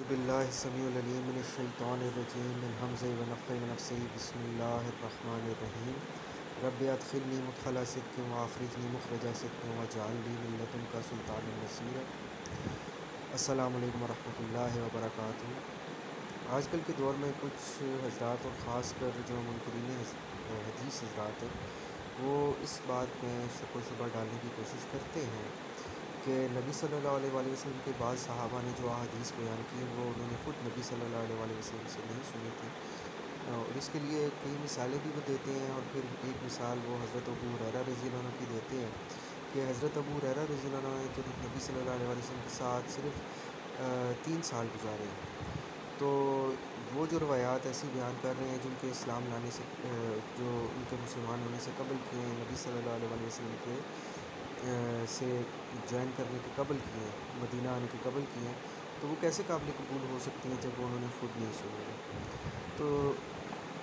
باللہ السمیع العلیم من الشیطان الرجیم من حمزہ ونفخہ ونفثہ بسم اللہ الرحمن الرحیم رب ادخلنی مدخل صدق واخرجنی مخرج صدق واجعل لی من لدنک سلطانا نصیرا۔ السلام علیکم ورحمۃ اللہ وبرکاتہ۔ آج کل کے دور میں کچھ حضرات اور خاص کر جو منکرین حدیث حضرات ہیں وہ اس بات میں شک و شبہ ڈالنے کی کوشش کرتے ہیں کہ نبی صلی اللہ علیہ وآلہ وسلم کے بعض صحابہ نے جو احادیث بیان کی وہ انہوں نے خود نبی صلی اللہ علیہ وآلہ وسلم سے نہیں سنی تھی، اور اس کے لیے کئی مثالیں بھی وہ دیتے ہیں۔ اور پھر ایک مثال وہ حضرت ابو ہریرہ رضی اللہ عنہ کی دیتے ہیں کہ حضرت ابو ہریرہ رضی اللہ عنہ نے جب نبی صلی اللہ علیہ وآلہ وسلم کے ساتھ صرف 3 سال گزارے، تو وہ جو روایات ایسی بیان کر رہے ہیں جن کے اسلام لانے سے جو ان کے مسلمان ہونے سے قبل کیے ہیں، نبی صلی اللہ علیہ وآلہ وسلم کے سے جوائن کرنے کے قبل کیے ہیں، مدینہ آنے کے قبل کیے ہیں، تو وہ کیسے قابل قبول ہو سکتی ہیں جب انہوں نے خود نہیں سنی ہے۔ تو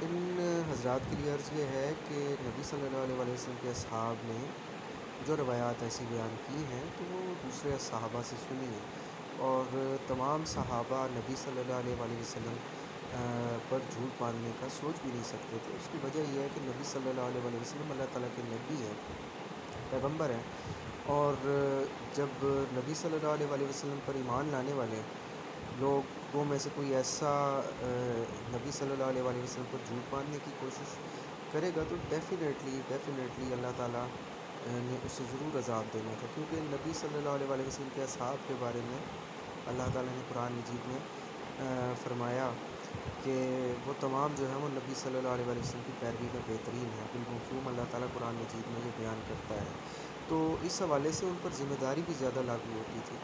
ان حضرات کے لیے عرض یہ ہے کہ نبی صلی اللہ علیہ وآلہ وسلم کے اصحاب نے جو روایات ایسی بیان کی ہیں تو وہ دوسرے صحابہ سے سنی ہیں، اور تمام صحابہ نبی صلی اللہ علیہ وآلہ وسلم پر جھوٹ باندھنے کا سوچ بھی نہیں سکتے تھے۔ اس کی وجہ یہ ہے کہ نبی صلی اللہ علیہ وآلہ وسلم اللہ تعالیٰ کے نبی ہیں، پیغمبر ہیں، اور جب نبی صلی اللہ علیہ وآلہ وسلم پر ایمان لانے والے لوگوں میں سے کوئی ایسا نبی صلی اللہ علیہ وآلہ وسلم پر جھوٹ باندھنے کی کوشش کرے گا تو ڈیفینیٹلی اللہ تعالیٰ نے اسے ضرور عذاب دینا تھا، کیونکہ نبی صلی اللہ علیہ وآلہ وسلم کے اصحاب کے بارے میں اللہ تعالیٰ نے قرآن مجید میں فرمایا کہ وہ تمام جو ہیں وہ نبی صلی اللہ علیہ وآلہ وسلم کی پیروی میں بہترین ہیں، بالمفہوم اللہ تعالیٰ قرآن مجید میں یہ بیان کرتا ہے۔ تو اس حوالے سے ان پر ذمہ داری بھی زیادہ لاگو ہوتی تھی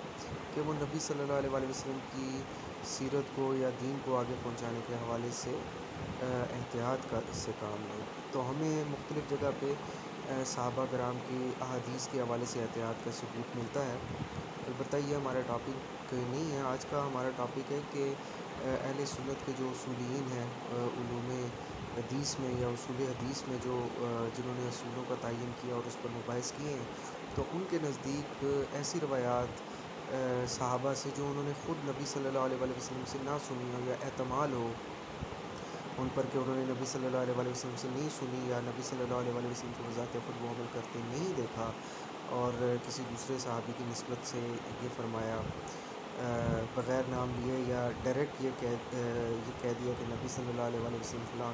کہ وہ نبی صلی اللہ علیہ وآلہ وسلم کی سیرت کو یا دین کو آگے پہنچانے کے حوالے سے احتیاط سے کام لیں۔ تو ہمیں مختلف جگہ پہ صحابہ کرام کی احادیث کے حوالے سے احتیاط کا ثبوت ملتا ہے۔ البتہ یہ ہمارا ٹاپک نہیں ہے، آج کا ہمارا ٹاپک ہے کہ اہل سنت کے جو اصولین ہیں علوم حدیث میں یا اصول حدیث میں جو جنہوں نے اصولوں کا تعین کیا اور اس پر مباحث کیے ہیں، تو ان کے نزدیک ایسی روایات صحابہ سے جو انہوں نے خود نبی صلی اللہ علیہ وآلہ وسلم سے نہ سنی ہو یا احتمال ہو ان پر کہ انہوں نے نبی صلی اللہ علیہ وآلہ وسلم سے نہیں سنی یا نبی صلی اللہ علیہ وآلہ وسلم کو بذات خود وہ عمل کرتے نہیں دیکھا، اور کسی دوسرے صحابی کی نسبت سے یہ فرمایا بغیر نام لیے یا ڈائریکٹ یہ کہہ دیا کہ نبی صلی اللہ علیہ وآلہ وسلم فلاں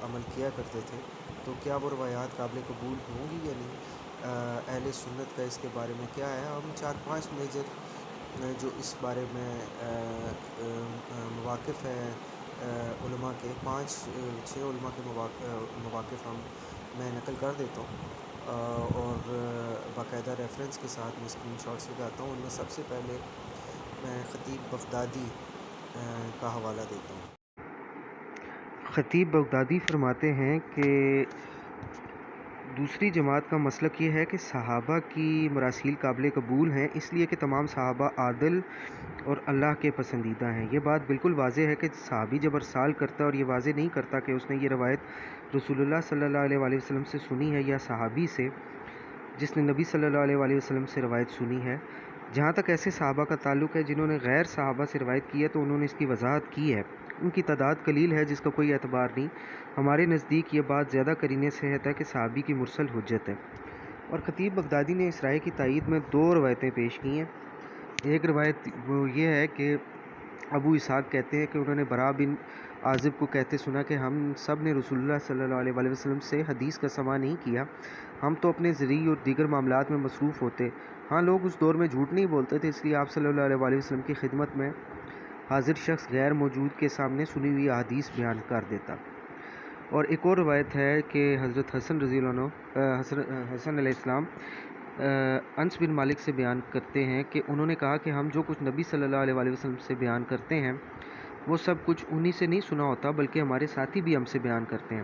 عمل کیا کرتے تھے، تو کیا وہ روایات قابل قبول ہوں گی یا نہیں؟ اہل سنت کا اس کے بارے میں کیا ہے؟ ہم 4-5 میجر جو اس بارے میں مواقف ہیں علماء کے، 5-6 علماء کے مواقف میں نقل کر دیتا ہوں اور باقاعدہ ریفرنس کے ساتھ میں اسکرین شاٹس لگاتا ہوں۔ ان میں سب سے پہلے میں خطیب بغدادی کا حوالہ دیتا ہوں۔ خطیب بغدادی فرماتے ہیں کہ دوسری جماعت کا مسلک یہ ہے کہ صحابہ کی مراسیل قابل قبول ہیں، اس لیے کہ تمام صحابہ عادل اور اللہ کے پسندیدہ ہیں۔ یہ بات بالکل واضح ہے کہ صحابی جب ارسال کرتا ہے اور یہ واضح نہیں کرتا کہ اس نے یہ روایت رسول اللہ صلی اللہ علیہ وآلہ وسلم سے سنی ہے یا صحابی سے جس نے نبی صلی اللہ علیہ وآلہ وسلم سے روایت سنی ہے۔ جہاں تک ایسے صحابہ کا تعلق ہے جنہوں نے غیر صحابہ سے روایت کی ہے تو انہوں نے اس کی وضاحت کی ہے، ان کی تعداد قلیل ہے جس کا کوئی اعتبار نہیں۔ ہمارے نزدیک یہ بات زیادہ قرینے صحت ہے کہ صحابی کی مرسل حجت ہے۔ اور خطیب بغدادی نے اس رائے کی تائید میں 2 روایتیں پیش کی ہیں۔ ایک روایت وہ یہ ہے کہ ابو اسحاق کہتے ہیں کہ انہوں نے براء بن عازب کو کہتے سنا کہ ہم سب نے رسول اللہ صلی اللہ علیہ وآلہ وسلم سے حدیث کا سماع نہیں کیا، ہم تو اپنے ذریعے اور دیگر معاملات میں مصروف ہوتے۔ ہاں، لوگ اس دور میں جھوٹ نہیں بولتے تھے، اس لیے آپ صلی اللہ علیہ وآلہ وسلم کی خدمت میں حاضر شخص غیر موجود کے سامنے سنی ہوئی احادیث بیان کر دیتا۔ اور ایک اور روایت ہے کہ حضرت حسن رضی اللہ عنہ حسن علیہ السلام انس بن مالک سے بیان کرتے ہیں کہ انہوں نے کہا کہ ہم جو کچھ نبی صلی اللہ علیہ وآلہ وسلم سے بیان کرتے ہیں وہ سب کچھ انہی سے نہیں سنا ہوتا، بلکہ ہمارے ساتھی بھی ہم سے بیان کرتے ہیں،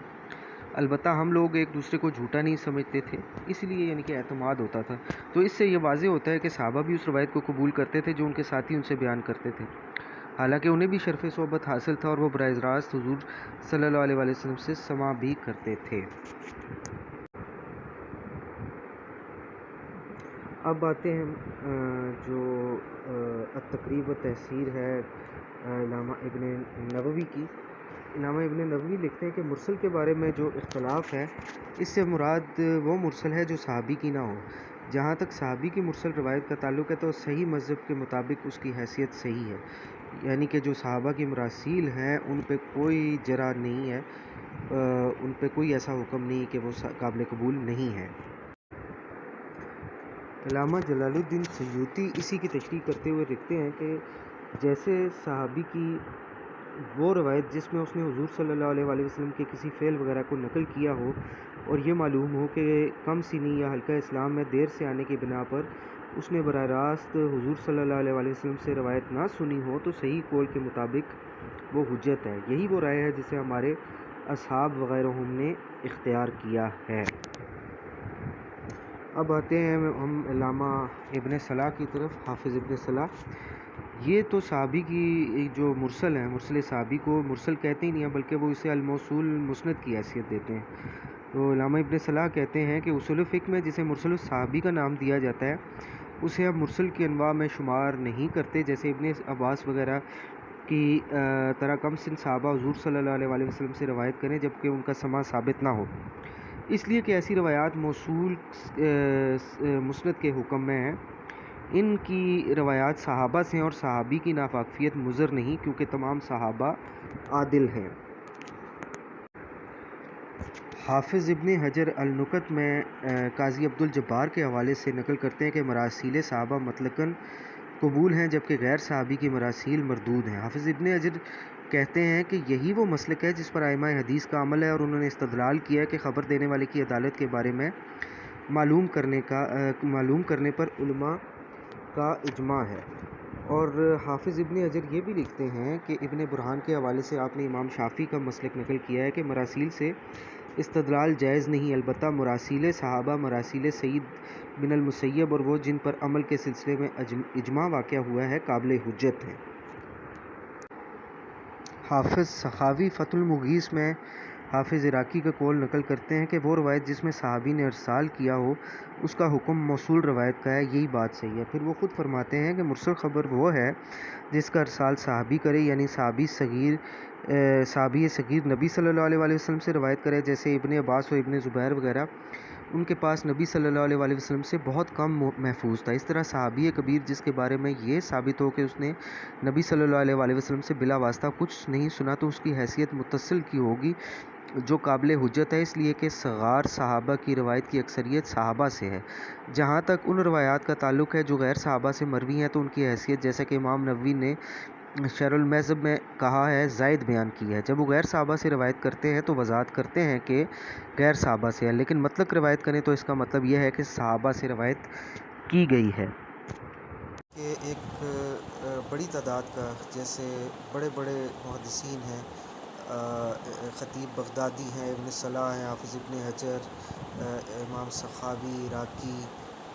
البتہ ہم لوگ ایک دوسرے کو جھوٹا نہیں سمجھتے تھے، اس لیے یعنی کہ اعتماد ہوتا تھا۔ تو اس سے یہ واضح ہوتا ہے کہ صحابہ بھی اس روایت کو قبول کرتے تھے جو ان کے ساتھی ان سے بیان کرتے تھے، حالانکہ انہیں بھی شرف صحبت حاصل تھا اور وہ براہ راست حضور صلی اللہ علیہ وآلہ وسلم سے سماع بھی کرتے تھے۔ اب آتے ہیں جو التقریب و تحسیر ہے علامہ ابن نووی کی. علامہ ابن نووی لکھتے ہیں کہ مرسل کے بارے میں جو اختلاف ہے اس سے مراد وہ مرسل ہے جو صحابی کی نہ ہو. جہاں تک صحابی کی مرسل روایت کا تعلق ہے تو صحیح مذہب کے مطابق اس کی حیثیت صحیح ہے، یعنی کہ جو صحابہ کی مراسیل ہیں ان پہ کوئی جرح نہیں ہے، ان پہ کوئی ایسا حکم نہیں کہ وہ قابل قبول نہیں ہے. علامہ جلال الدین سیوطی اسی کی تشریح کرتے ہوئے لکھتے ہیں کہ جیسے صحابی کی وہ روایت جس میں اس نے حضور صلی اللہ علیہ وآلہ وسلم کے کسی فعل وغیرہ کو نقل کیا ہو اور یہ معلوم ہو کہ کم سنی یا حلقہ اسلام میں دیر سے آنے کی بنا پر اس نے براہ راست حضور صلی اللہ علیہ وآلہ وسلم سے روایت نہ سنی ہو، تو صحیح قول کے مطابق وہ حجت ہے. یہی وہ رائے ہے جسے ہمارے اصحاب وغیرہ نے اختیار کیا ہے. اب آتے ہیں ہم علامہ ابن صلاح کی طرف. حافظ ابن صلاح یہ تو صحابی کی جو مرسل ہیں، مرسل صحابی کو مرسل کہتے ہی نہیں ہیں بلکہ وہ اسے الموصول مسند کی حیثیت دیتے ہیں. تو علامہ ابن صلاح کہتے ہیں کہ اصول فقہ میں جسے مرسل الصحابی کا نام دیا جاتا ہے اسے ہم مرسل کی انواع میں شمار نہیں کرتے، جیسے ابن عباس وغیرہ کی طرح کم سن صحابہ حضور صلی اللہ علیہ وآلہ وسلم سے روایت کریں جبکہ ان کا سماع ثابت نہ ہو، اس لیے کہ ایسی روایات موصول مسند کے حکم میں ہیں. ان کی روایات صحابہ سے ہیں اور صحابی کی ناواقفیت مضر نہیں کیونکہ تمام صحابہ عادل ہیں. حافظ ابن حجر النکت میں قاضی عبدالجبار کے حوالے سے نقل کرتے ہیں کہ مراسیل صحابہ مطلقاً قبول ہیں جبکہ غیر صحابی کی مراسیل مردود ہیں. حافظ ابن حجر کہتے ہیں کہ یہی وہ مسلک ہے جس پر ائمہ حدیث کا عمل ہے اور انہوں نے استدلال کیا ہے کہ خبر دینے والے کی عدالت کے بارے میں معلوم کرنے پر علماء کا اجماع ہے. اور حافظ ابن حجر یہ بھی لکھتے ہیں کہ ابن برہان کے حوالے سے آپ نے امام شافعی کا مسلک نقل کیا ہے کہ مراسیل سے استدلال جائز نہیں، البتہ مراسیل صحابہ، مراسیل سعید بن المسیب اور وہ جن پر عمل کے سلسلے میں اجماع واقع ہوا ہے قابل حجت ہیں. حافظ سخاوی فتح المغیث میں حافظ عراقی کا قول نقل کرتے ہیں کہ وہ روایت جس میں صحابی نے ارسال کیا ہو اس کا حکم موصول روایت کا ہے، یہی بات صحیح ہے. پھر وہ خود فرماتے ہیں کہ مرسل خبر وہ ہے جس کا ارسال صحابی کرے، یعنی صحابی صغیر نبی صلی اللہ علیہ وآلہ وسلم سے روایت کرے، جیسے ابن عباس و ابن زبیر وغیرہ. ان کے پاس نبی صلی اللہ علیہ وآلہ وسلم سے بہت کم محفوظ تھا. اس طرح صحابی کبیر جس کے بارے میں یہ ثابت ہو کہ اس نے نبی صلی اللہ علیہ وآلہ وسلم سے بلا واسطہ کچھ نہیں سنا تو اس کی حیثیت متصل کی ہوگی جو قابل حجت ہے، اس لیے کہ صغار صحابہ کی روایت کی اکثریت صحابہ سے ہے. جہاں تک ان روایات کا تعلق ہے جو غیر صحابہ سے مروی ہیں تو ان کی حیثیت جیسا کہ امام نووی نے شرح المذہب میں کہا ہے زائد بیان کی ہے. جب وہ غیر صحابہ سے روایت کرتے ہیں تو وضاحت کرتے ہیں کہ غیر صحابہ سے ہے، لیکن مطلق روایت کریں تو اس کا مطلب یہ ہے کہ صحابہ سے روایت کی گئی ہے. کہ ایک بڑی تعداد کا، جیسے بڑے بڑے محدثین ہیں، خطیب بغدادی ہیں، ابن صلاح ہیں، حافظ ابن حجر، امام سخاوی، عراقی،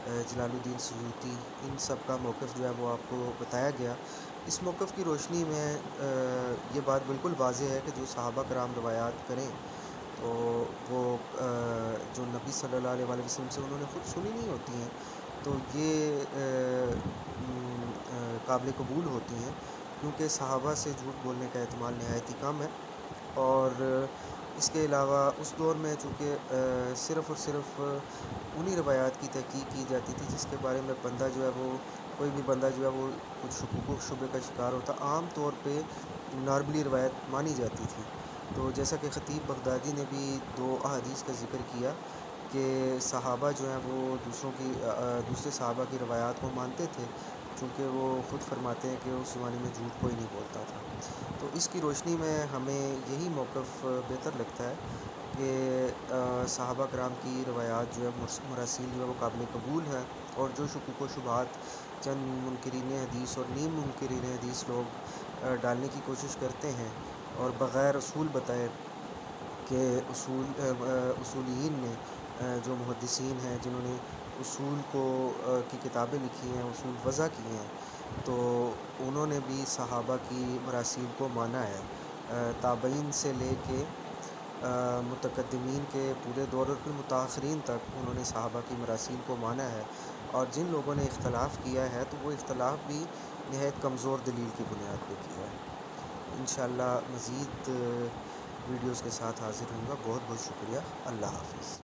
جلال الدین سیوطی، ان سب کا موقف جو ہے وہ آپ کو بتایا گیا. اس موقف کی روشنی میں یہ بات بالکل واضح ہے کہ جو صحابہ کرام روایات کریں تو وہ جو نبی صلی اللہ علیہ وآلہ وسلم سے انہوں نے خود سنی نہیں ہوتی ہیں تو یہ قابل قبول ہوتی ہیں، کیونکہ صحابہ سے جھوٹ بولنے کا احتمال نہایت ہی کم ہے. اور اس کے علاوہ اس دور میں چونکہ صرف اور صرف انہی روایات کی تحقیق کی جاتی تھی جس کے بارے میں بندہ جو ہے وہ کوئی بھی بندہ جو ہے وہ کچھ شکوک و شبے کا شکار ہوتا. عام طور پہ نارملی روایت مانی جاتی تھی. تو جیسا کہ خطیب بغدادی نے بھی 2 احادیث کا ذکر کیا کہ صحابہ جو ہیں وہ دوسرے صحابہ کی روایات کو مانتے تھے، چونکہ وہ خود فرماتے ہیں کہ اس زمانے میں جھوٹ کوئی نہیں بولتا تھا. تو اس کی روشنی میں ہمیں یہی موقف بہتر لگتا ہے کہ صحابہ کرام کی روایات جو ہے مراسیل جو ہے وہ قابل قبول ہے، اور جو شکوک و شبہات چند منکرین حدیث اور نیم منکرین حدیث لوگ ڈالنے کی کوشش کرتے ہیں اور بغیر اصول بتائے کہ اصولیین نے جو محدثین ہیں جنہوں نے اصول کی کتابیں لکھی ہیں، اصول وضع کیے ہیں، تو انہوں نے بھی صحابہ کی مراسیل کو مانا ہے. تابعین سے لے کے متقدمین کے پورے دور اور پھر متاخرین تک انہوں نے صحابہ کی مراسیل کو مانا ہے. اور جن لوگوں نے اختلاف کیا ہے تو وہ اختلاف بھی نہایت کمزور دلیل کی بنیاد پہ کیا ہے۔ انشاءاللہ مزید ویڈیوز کے ساتھ حاضر ہوں گا۔ بہت بہت شکریہ۔ اللہ حافظ۔